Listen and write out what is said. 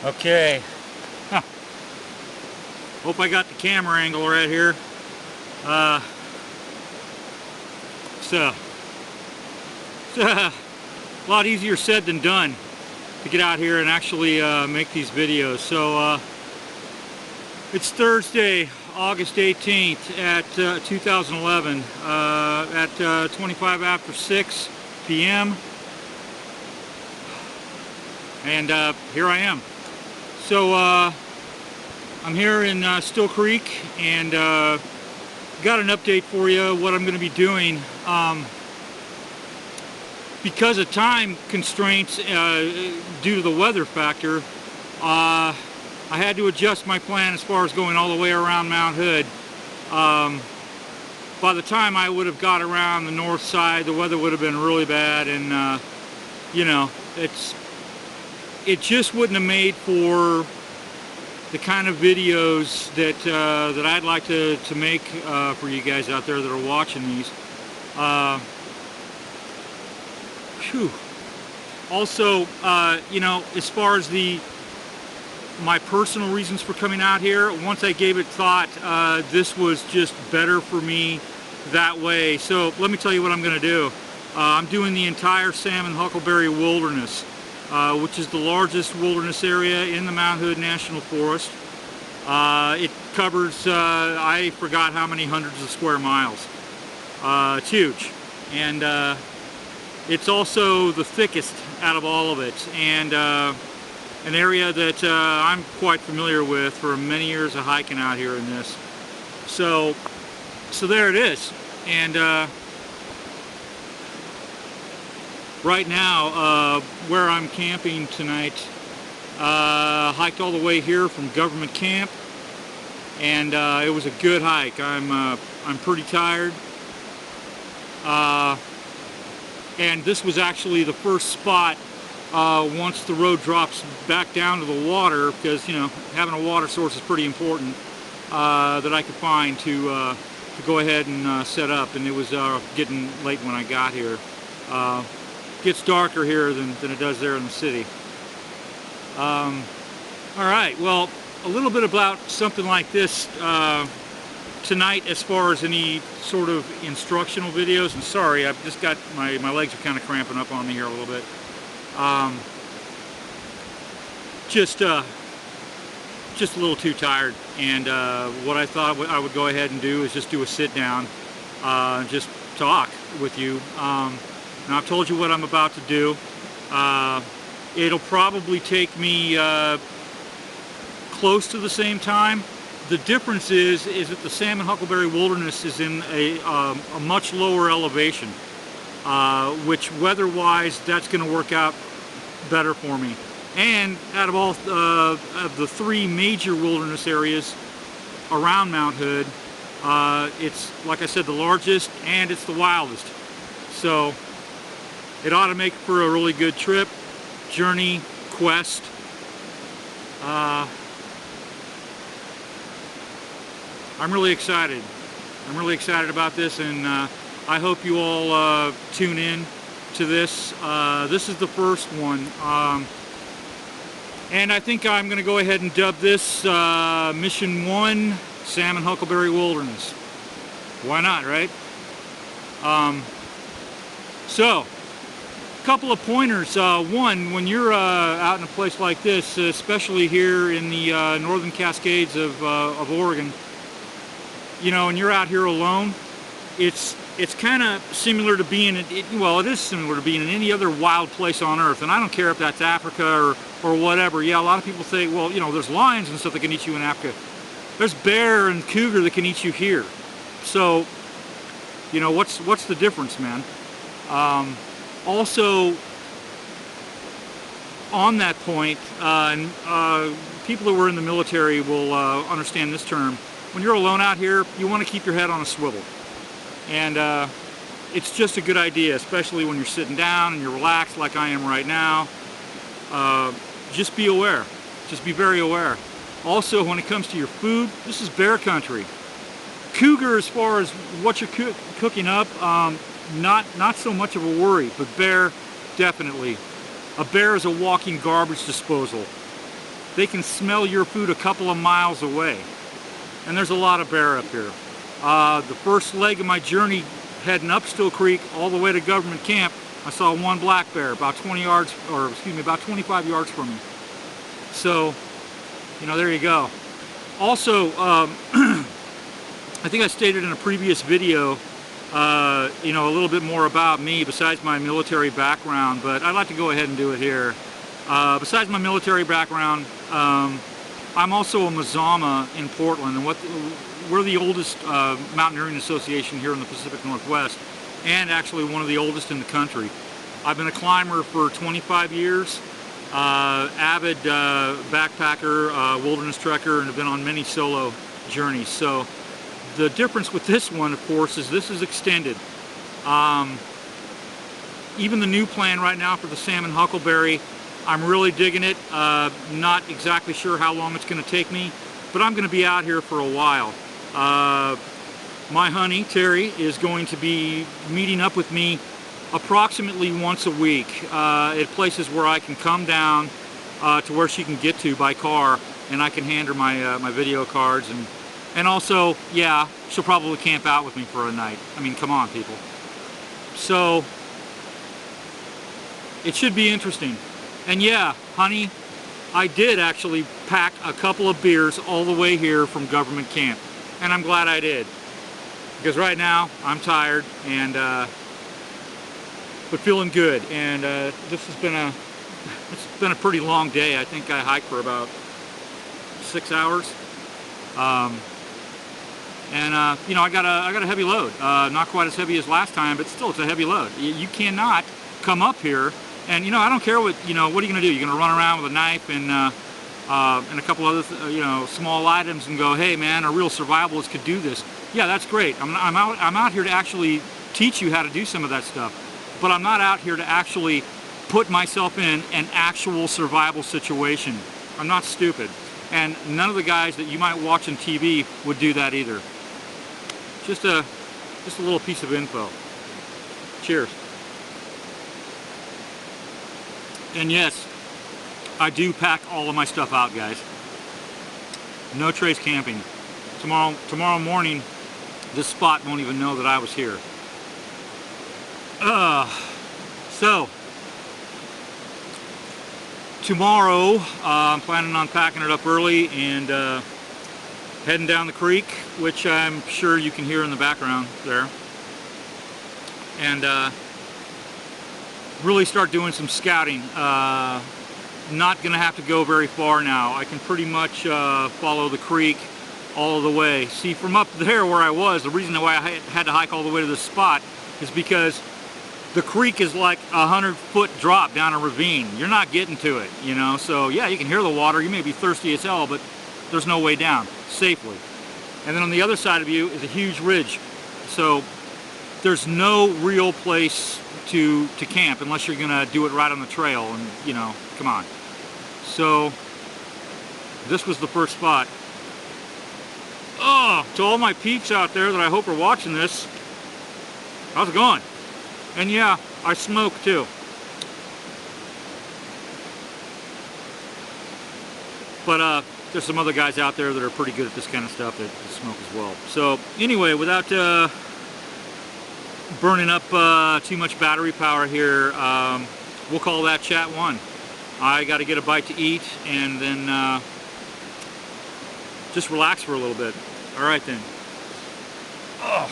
Okay. Huh. Hope I got the camera angle right here. It's a lot easier said than done to get out here and actually make these videos. So it's Thursday, August 18th at 2011 at 25 after 6 p.m. and here I am. So I'm here in Still Creek and got an update for you what I'm going to be doing. Because of time constraints due to the weather factor, I had to adjust my plan as far as going all the way around Mount Hood. By the time I would have got around the north side, the weather would have been really bad, and you know, it just wouldn't have made for the kind of videos that I'd like to make for you guys out there that are watching these. Also, you know, as far as my personal reasons for coming out here, once I gave it thought, this was just better for me that way. So let me tell you what I'm going to do. I'm doing the entire Salmon Huckleberry Wilderness, which is the largest wilderness area in the Mount Hood National Forest. It covers, I forgot how many hundreds of square miles. It's huge. And it's also the thickest out of all of it, and an area that I'm quite familiar with for many years of hiking out here in this. So there it is. And right now, where I'm camping tonight, hiked all the way here from Government Camp, and it was a good hike. I'm pretty tired. And this was actually the first spot once the road drops back down to the water, because, you know, having a water source is pretty important, that I could find to go ahead and set up. And it was getting late when I got here. It gets darker here than it does there in the city. All right, well, a little bit about something like this tonight as far as any sort of instructional videos. And sorry, I've just got my legs are kind of cramping up on me here a little bit. Just a little too tired, and what I thought I would go ahead and do is just do a sit down, just talk with you. Now I've told you what I'm about to do. It'll probably take me close to the same time. The difference is that the Salmon Huckleberry Wilderness is in a much lower elevation, which weather-wise, that's going to work out better for me. And out of all of the three major wilderness areas around Mount Hood, it's, like I said, the largest and it's the wildest. So it ought to make for a really good trip, journey, quest. I'm really excited. I'm really excited about this, and I hope you all tune in to this. This is the first one, and I think I'm going to go ahead and dub this Mission 1 Salmon Huckleberry Wilderness. Why not, right? So, a couple of pointers. One, when you're out in a place like this, especially here in the northern Cascades of Oregon, you know, and you're out here alone, it's kind of similar to being, well, it is similar to being in any other wild place on earth. And I don't care if that's Africa or whatever. Yeah, a lot of people say, well, you know, there's lions and stuff that can eat you in Africa. There's bear and cougar that can eat you here. So, you know, what's the difference, man? Also, on that point, and people who were in the military will understand this term. When you're alone out here, you want to keep your head on a swivel. And it's just a good idea, especially when you're sitting down and you're relaxed like I am right now. Just be aware. Just be very aware. Also, when it comes to your food, this is bear country. Cougar, as far as what you're cooking up, not so much of a worry, but bear, definitely. A bear is a walking garbage disposal. they can smell your food a couple of miles away. And there's a lot of bear up here. The first leg of my journey heading up Still Creek all the way to government camp, I saw one black bear about 20 yards, or excuse me, about 25 yards from me. So, you know, there you go. Also, I think I stated in a previous video, you know, a little bit more about me besides my military background, but I'd like to go ahead and do it here. Besides my military background, I'm also a Mazama in Portland, and we're the oldest mountaineering association here in the Pacific Northwest, and actually one of the oldest in the country. I've been a climber for 25 years, avid backpacker, wilderness trekker, and have been on many solo journeys. So the difference with this one, of course, is this is extended. Even the new plan right now for the salmon huckleberry, I'm really digging it. Not exactly sure how long it's going to take me, but I'm going to be out here for a while. My honey, Terry, is going to be meeting up with me approximately once a week at places where I can come down to where she can get to by car, and I can hand her my, my video cards, and also, yeah, she'll probably camp out with me for a night. I mean, come on, people. So, it should be interesting. And yeah, honey, I did actually pack a couple of beers all the way here from government camp. And I'm glad I did. Because right now, I'm tired, and but feeling good. And this has been a pretty long day. I think I hiked for about 6 hours. You know, I got a heavy load. Not quite as heavy as last time, but still, it's a heavy load. You cannot come up here. And, you know, I don't care what, you know, what are you going to do? You're going to run around with a knife and a couple other, you know, small items and go, hey, man, a real survivalist could do this. Yeah, that's great. I'm out here to actually teach you how to do some of that stuff. But I'm not out here to actually put myself in an actual survival situation. I'm not stupid. And none of the guys that you might watch on TV would do that either. Just a little piece of info. Cheers. And yes, I do pack all of my stuff out, guys. No trace camping. Tomorrow morning, this spot won't even know that I was here. So, tomorrow, I'm planning on packing it up early and heading down the creek, which I'm sure you can hear in the background there. And really start doing some scouting. Not gonna have to go very far now. I can pretty much follow the creek all the way. See, from up there where I was, the reason why I had to hike all the way to this spot is because the creek is like a 100-foot drop down a ravine. You're not getting to it, you know. So yeah, you can hear the water. You may be thirsty as hell, but there's no way down safely. And then on the other side of you is a huge ridge. So there's no real place to camp unless you're gonna do it right on the trail, and you know, come on. So this was the first spot. Oh, to all my peeps out there that I hope are watching this, how's it going? And yeah, I smoke too. But there's some other guys out there that are pretty good at this kind of stuff that smoke as well. So anyway, without burning up too much battery power here, we'll call that chat one. I got to get a bite to eat and then just relax for a little bit. All right then. Oh.